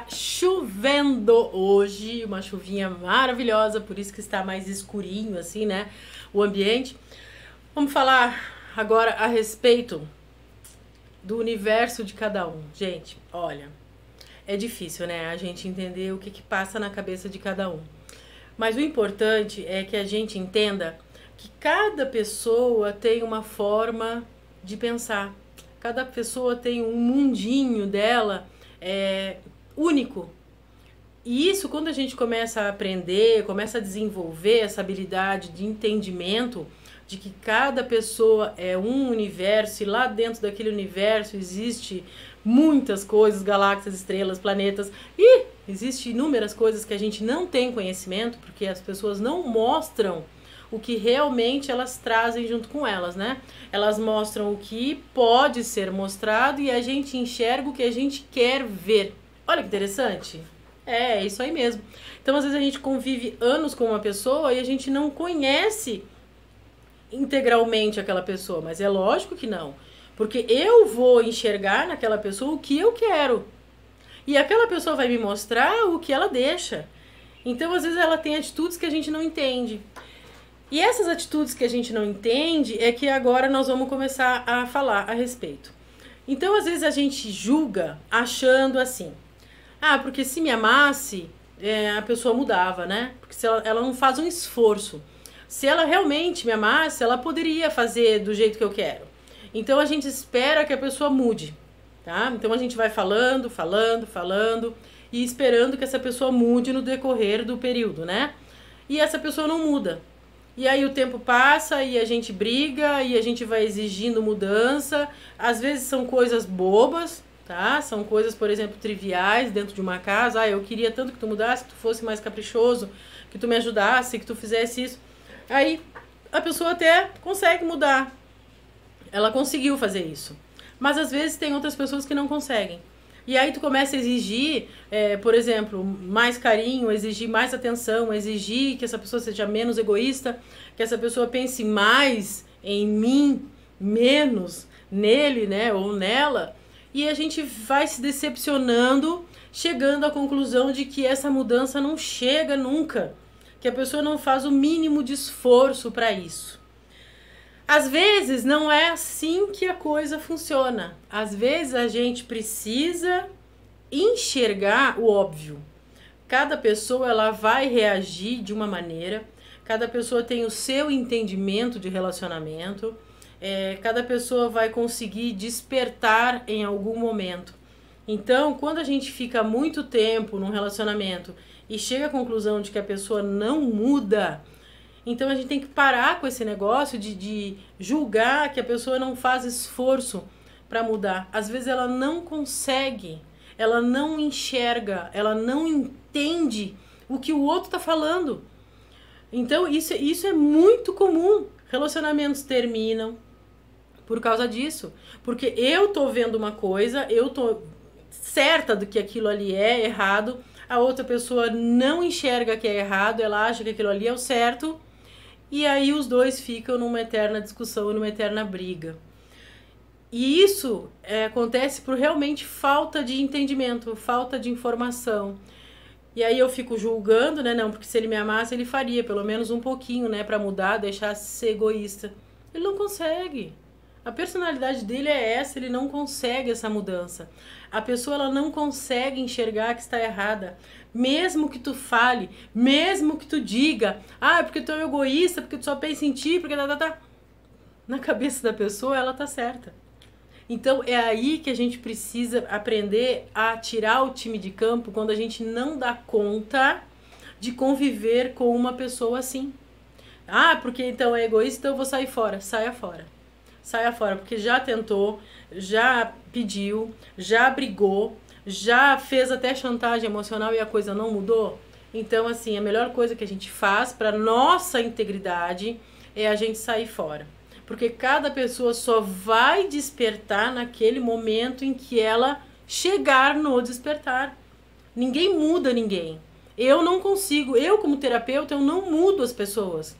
Está chovendo hoje, uma chuvinha maravilhosa, por isso que está mais escurinho assim, né, o ambiente. Vamos falar agora a respeito do universo de cada um. Gente, olha, é difícil, né, a gente entender o que passa na cabeça de cada um. Mas o importante é que a gente entenda que cada pessoa tem uma forma de pensar. Cada pessoa tem um mundinho dela único. E isso, quando a gente começa a aprender, começa a desenvolver essa habilidade de entendimento de que cada pessoa é um universo e lá dentro daquele universo existe muitas coisas, galáxias, estrelas, planetas, e existe inúmeras coisas que a gente não tem conhecimento, porque as pessoas não mostram o que realmente elas trazem junto com elas, né? Elas mostram o que pode ser mostrado e a gente enxerga o que a gente quer ver. Olha que interessante. É isso aí mesmo. Então, às vezes a gente convive anos com uma pessoa e a gente não conhece integralmente aquela pessoa, mas é lógico que não. Porque eu vou enxergar naquela pessoa o que eu quero. E aquela pessoa vai me mostrar o que ela deixa. Então, às vezes ela tem atitudes que a gente não entende. E essas atitudes que a gente não entende é que agora nós vamos começar a falar a respeito. Então, às vezes a gente julga achando assim, porque se me amasse, a pessoa mudava, né? Porque se ela não faz um esforço. Se ela realmente me amasse, ela poderia fazer do jeito que eu quero. Então, a gente espera que a pessoa mude, tá? Então, a gente vai falando e esperando que essa pessoa mude no decorrer do período, né? E essa pessoa não muda. E aí o tempo passa e a gente briga e a gente vai exigindo mudança. Às vezes são coisas bobas, tá? São coisas, por exemplo, triviais dentro de uma casa. Eu queria tanto que tu mudasse, que tu fosse mais caprichoso, que tu me ajudasse, que tu fizesse isso. Aí a pessoa até consegue mudar. Ela conseguiu fazer isso. Mas às vezes tem outras pessoas que não conseguem. E aí tu começa a exigir, por exemplo, mais carinho, exigir mais atenção, exigir que essa pessoa seja menos egoísta, que essa pessoa pense mais em mim, menos nele, né, ou nela. E a gente vai se decepcionando, chegando à conclusão de que essa mudança não chega nunca, que a pessoa não faz o mínimo de esforço para isso. Às vezes não é assim que a coisa funciona. Às vezes a gente precisa enxergar o óbvio. Cada pessoa ela vai reagir de uma maneira, cada pessoa tem o seu entendimento de relacionamento, cada pessoa vai conseguir despertar em algum momento. Então, quando a gente fica muito tempo num relacionamento e chega à conclusão de que a pessoa não muda, então a gente tem que parar com esse negócio de julgar que a pessoa não faz esforço para mudar. Às vezes ela não consegue, ela não enxerga, ela não entende o que o outro está falando. Então isso é muito comum. Relacionamentos terminam por causa disso. Porque eu tô vendo uma coisa, eu tô certa do que aquilo ali é errado, a outra pessoa não enxerga que é errado, ela acha que aquilo ali é o certo. E aí os dois ficam numa eterna discussão e numa eterna briga. E isso acontece por realmente falta de entendimento, falta de informação. E aí eu fico julgando, né? Não, porque se ele me amasse, ele faria pelo menos um pouquinho, né? Pra mudar, deixar de ser egoísta. Ele não consegue. A personalidade dele é essa, ele não consegue essa mudança. A pessoa ela não consegue enxergar que está errada. Mesmo que tu fale, mesmo que tu diga, porque tu é egoísta, porque tu só pensa em ti, porque na cabeça da pessoa ela tá certa. Então é aí que a gente precisa aprender a tirar o time de campo quando a gente não dá conta de conviver com uma pessoa assim. Porque então é egoísta, então eu vou sair fora. Saia fora. Saia fora, porque já tentou, já pediu, já brigou, já fez até chantagem emocional e a coisa não mudou. Então, assim, a melhor coisa que a gente faz para nossa integridade é a gente sair fora. Porque cada pessoa só vai despertar naquele momento em que ela chegar no despertar. Ninguém muda ninguém. Eu não consigo, eu como terapeuta, eu não mudo as pessoas.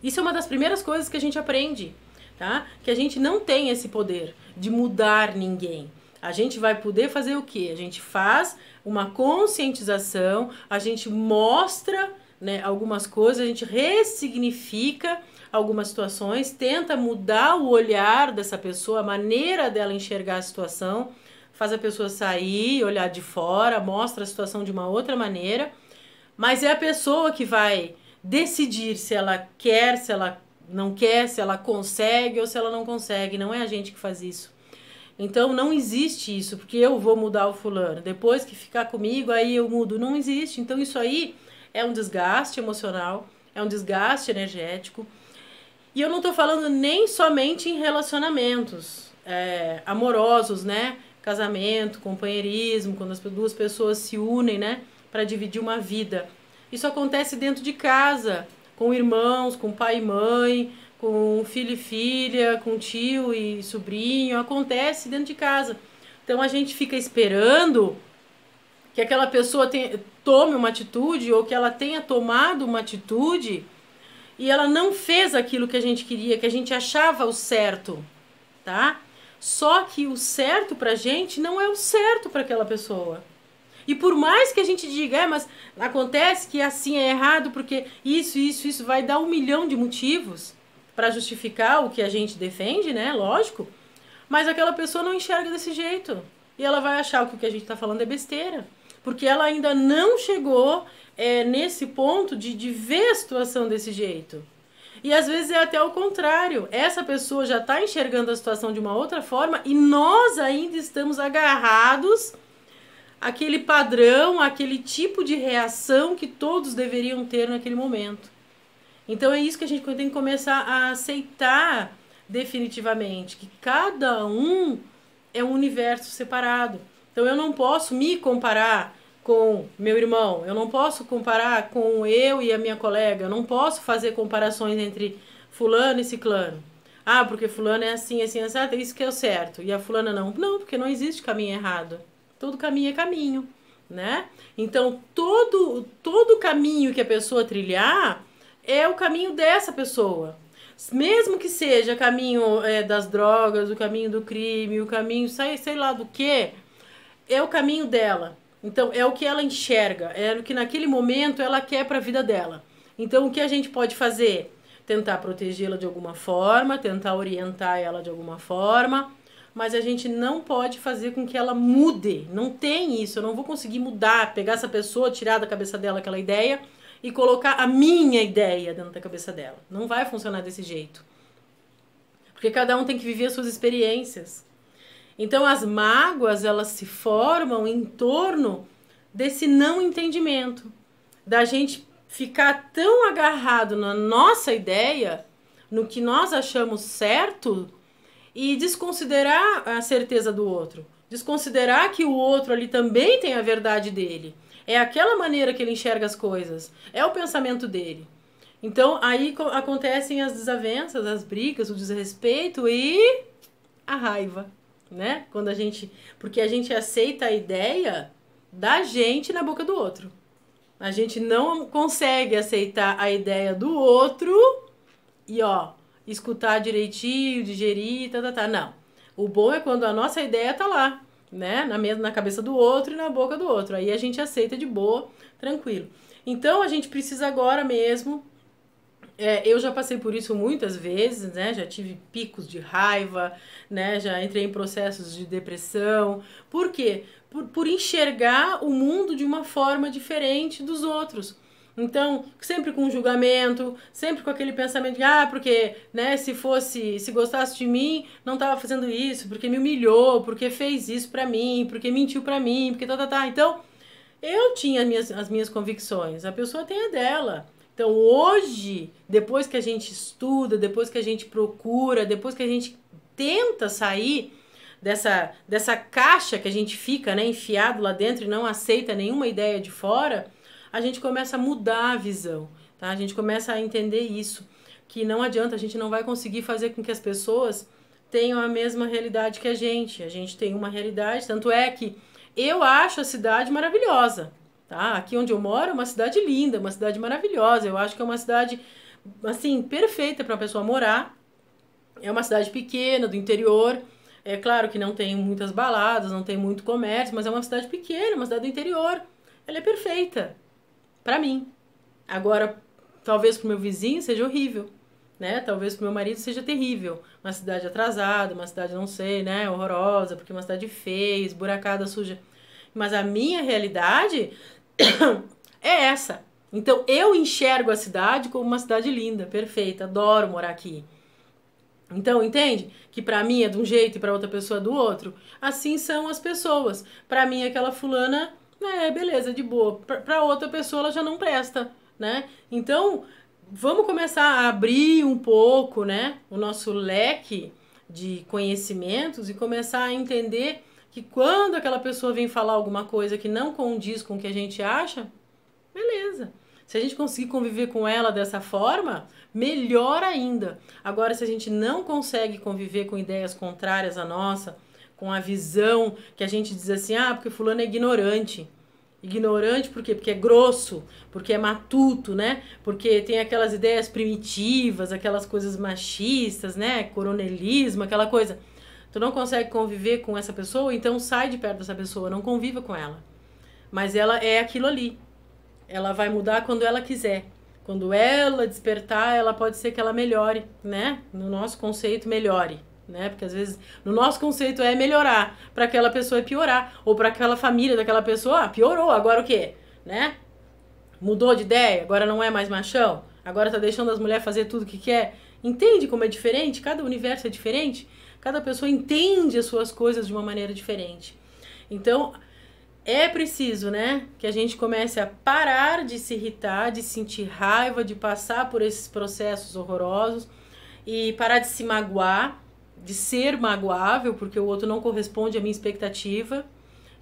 Isso é uma das primeiras coisas que a gente aprende. Tá? Que a gente não tem esse poder de mudar ninguém. A gente vai poder fazer o quê? A gente faz uma conscientização, a gente mostra, né, algumas coisas, a gente ressignifica algumas situações, tenta mudar o olhar dessa pessoa, a maneira dela enxergar a situação, faz a pessoa sair, olhar de fora, mostra a situação de uma outra maneira, mas é a pessoa que vai decidir se ela quer, se ela não quer, se ela consegue ou se ela não consegue, não é a gente que faz isso. Então não existe isso, porque eu vou mudar o fulano, depois que ficar comigo aí eu mudo, não existe. Então isso aí é um desgaste emocional, é um desgaste energético. E eu não tô falando nem somente em relacionamentos amorosos, né? Casamento, companheirismo, quando as duas pessoas se unem, né? Para dividir uma vida. Isso acontece dentro de casa, com irmãos, com pai e mãe, com filho e filha, com tio e sobrinho. Acontece dentro de casa. Então a gente fica esperando que aquela pessoa tome uma atitude ou que ela tenha tomado uma atitude e ela não fez aquilo que a gente queria, que a gente achava o certo, tá? Só que o certo pra gente não é o certo para aquela pessoa. E por mais que a gente diga, mas acontece que assim é errado porque isso vai dar 1 milhão de motivos para justificar o que a gente defende, né? Lógico. Mas aquela pessoa não enxerga desse jeito. E ela vai achar que o que a gente tá falando é besteira. Porque ela ainda não chegou nesse ponto de ver a situação desse jeito. E às vezes é até o contrário. Essa pessoa já está enxergando a situação de uma outra forma e nós ainda estamos agarrados àquele padrão, àquele tipo de reação que todos deveriam ter naquele momento. Então é isso que a gente tem que começar a aceitar definitivamente, que cada um é um universo separado. Então eu não posso me comparar com meu irmão, eu não posso comparar com eu e a minha colega, eu não posso fazer comparações entre fulano e ciclano. Ah, porque fulano é assim, assim, assim, é isso que é o certo. E a fulana não. Não, porque não existe caminho errado. Todo caminho é caminho, né? Então, todo caminho que a pessoa trilhar é o caminho dessa pessoa. Mesmo que seja caminho das drogas, o caminho do crime, o caminho, sei lá do que, é o caminho dela. Então, é o que ela enxerga, é o que naquele momento ela quer para a vida dela. Então, o que a gente pode fazer? Tentar protegê-la de alguma forma, tentar orientar ela de alguma forma, mas a gente não pode fazer com que ela mude. Não tem isso, eu não vou conseguir mudar, pegar essa pessoa, tirar da cabeça dela aquela ideia e colocar a minha ideia dentro da cabeça dela. Não vai funcionar desse jeito. Porque cada um tem que viver as suas experiências. Então as mágoas, elas se formam em torno desse não entendimento, da gente ficar tão agarrado na nossa ideia, no que nós achamos certo, e desconsiderar a certeza do outro, desconsiderar que o outro ali também tem a verdade dele, é aquela maneira que ele enxerga as coisas, é o pensamento dele. Então aí acontecem as desavenças, as brigas, o desrespeito e a raiva. Né? Porque a gente aceita a ideia da gente na boca do outro. A gente não consegue aceitar a ideia do outro e escutar direitinho, digerir, tá. Não. O bom é quando a nossa ideia tá lá, né? Na cabeça do outro e na boca do outro. Aí a gente aceita de boa, tranquilo. Então a gente precisa agora mesmo. Eu já passei por isso muitas vezes, né? Já tive picos de raiva, né? Já entrei em processos de depressão. Por quê? Por enxergar o mundo de uma forma diferente dos outros. Então, sempre com julgamento, sempre com aquele pensamento de, porque, né, se gostasse de mim, não tava fazendo isso, porque me humilhou, porque fez isso pra mim, porque mentiu pra mim, porque tá. Então, eu tinha as minhas convicções, a pessoa tem a dela. Então hoje, depois que a gente estuda, depois que a gente procura, depois que a gente tenta sair dessa caixa que a gente fica, né, enfiado lá dentro e não aceita nenhuma ideia de fora, a gente começa a mudar a visão, tá? A gente começa a entender isso, que não adianta, a gente não vai conseguir fazer com que as pessoas tenham a mesma realidade que a gente tem uma realidade, tanto é que eu acho a cidade maravilhosa. Tá? Aqui onde eu moro é uma cidade linda, uma cidade maravilhosa. Eu acho que é uma cidade, assim, perfeita para uma pessoa morar. É uma cidade pequena, do interior, É claro que não tem muitas baladas, não tem muito comércio, mas é uma cidade pequena, uma cidade do interior. Ela é perfeita pra mim. Agora, talvez pro meu vizinho seja horrível, né? Talvez pro meu marido seja terrível. Uma cidade atrasada, uma cidade, não sei, né? Horrorosa, porque é uma cidade feia, esburacada, suja. Mas a minha realidade é essa. Então, eu enxergo a cidade como uma cidade linda, perfeita, adoro morar aqui. Então, entende? Que pra mim é de um jeito e pra outra pessoa é do outro. Assim são as pessoas. Pra mim, aquela fulana, beleza, de boa. Pra outra pessoa, ela já não presta, né? Então, vamos começar a abrir um pouco, né? O nosso leque de conhecimentos e começar a entender que quando aquela pessoa vem falar alguma coisa que não condiz com o que a gente acha, beleza. Se a gente conseguir conviver com ela dessa forma, melhor ainda. Agora, se a gente não consegue conviver com ideias contrárias à nossa, com a visão que a gente diz assim, porque fulano é ignorante. Ignorante por quê? Porque é grosso, porque é matuto, né? Porque tem aquelas ideias primitivas, aquelas coisas machistas, né? Coronelismo, aquela coisa. Tu não consegue conviver com essa pessoa, então sai de perto dessa pessoa, não conviva com ela. Mas ela é aquilo ali. Ela vai mudar quando ela quiser. Quando ela despertar, ela pode ser que ela melhore, né? No nosso conceito, melhore, né? Porque às vezes, no nosso conceito é melhorar, para aquela pessoa é piorar, ou para aquela família daquela pessoa, piorou, agora o quê? Né? Mudou de ideia, agora não é mais machão, agora tá deixando as mulheres fazer tudo que quer. Entende como é diferente? Cada universo é diferente, cada pessoa entende as suas coisas de uma maneira diferente. Então, é preciso, né, que a gente comece a parar de se irritar, de sentir raiva, de passar por esses processos horrorosos e parar de se magoar, de ser magoável, porque o outro não corresponde à minha expectativa,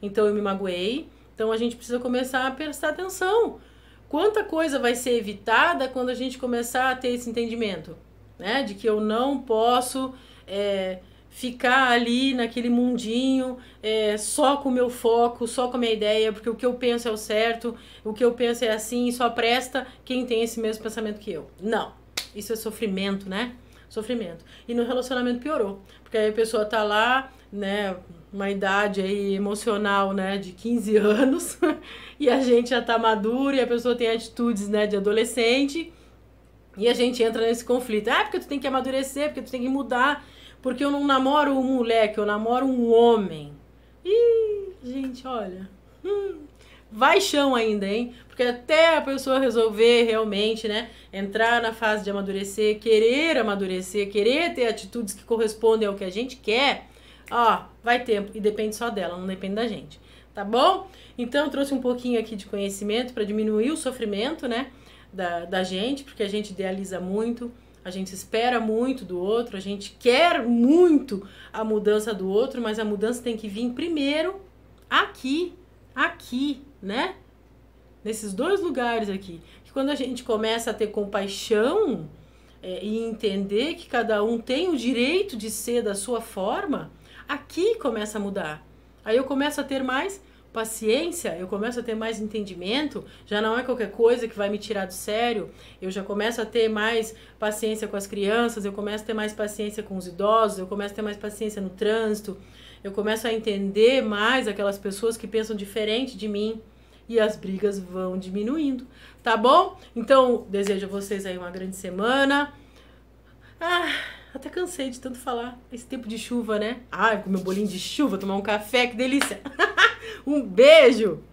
então eu me magoei. Então a gente precisa começar a prestar atenção. Quanta coisa vai ser evitada quando a gente começar a ter esse entendimento, né, de que eu não posso ficar ali naquele mundinho só com o meu foco, só com a minha ideia, porque o que eu penso é o certo, o que eu penso é assim, só presta quem tem esse mesmo pensamento que eu. Não, isso é sofrimento, né? Sofrimento. E no relacionamento piorou, porque aí a pessoa tá lá, né, uma idade aí emocional, né, de 15 anos, e a gente já tá maduro e a pessoa tem atitudes, né, de adolescente, e a gente entra nesse conflito. Porque tu tem que amadurecer, porque tu tem que mudar, porque eu não namoro um moleque, eu namoro um homem. Ih, gente, olha. Vai chão ainda, hein? Porque até a pessoa resolver realmente, né, entrar na fase de amadurecer, querer ter atitudes que correspondem ao que a gente quer, vai tempo. E depende só dela, não depende da gente. Tá bom? Então, eu trouxe um pouquinho aqui de conhecimento para diminuir o sofrimento, né, da gente, porque a gente idealiza muito. A gente espera muito do outro, a gente quer muito a mudança do outro, mas a mudança tem que vir primeiro aqui, né? Nesses dois lugares aqui. Que quando a gente começa a ter compaixão e entender que cada um tem o direito de ser da sua forma, aqui começa a mudar. Aí eu começo a ter mais paciência, eu começo a ter mais entendimento, já não é qualquer coisa que vai me tirar do sério, eu já começo a ter mais paciência com as crianças, eu começo a ter mais paciência com os idosos, eu começo a ter mais paciência no trânsito, eu começo a entender mais aquelas pessoas que pensam diferente de mim e as brigas vão diminuindo, tá bom? Então, desejo a vocês aí uma grande semana. Até cansei de tanto falar. Esse tempo de chuva, né? Comer um bolinho de chuva, tomar um café, que delícia! Um beijo!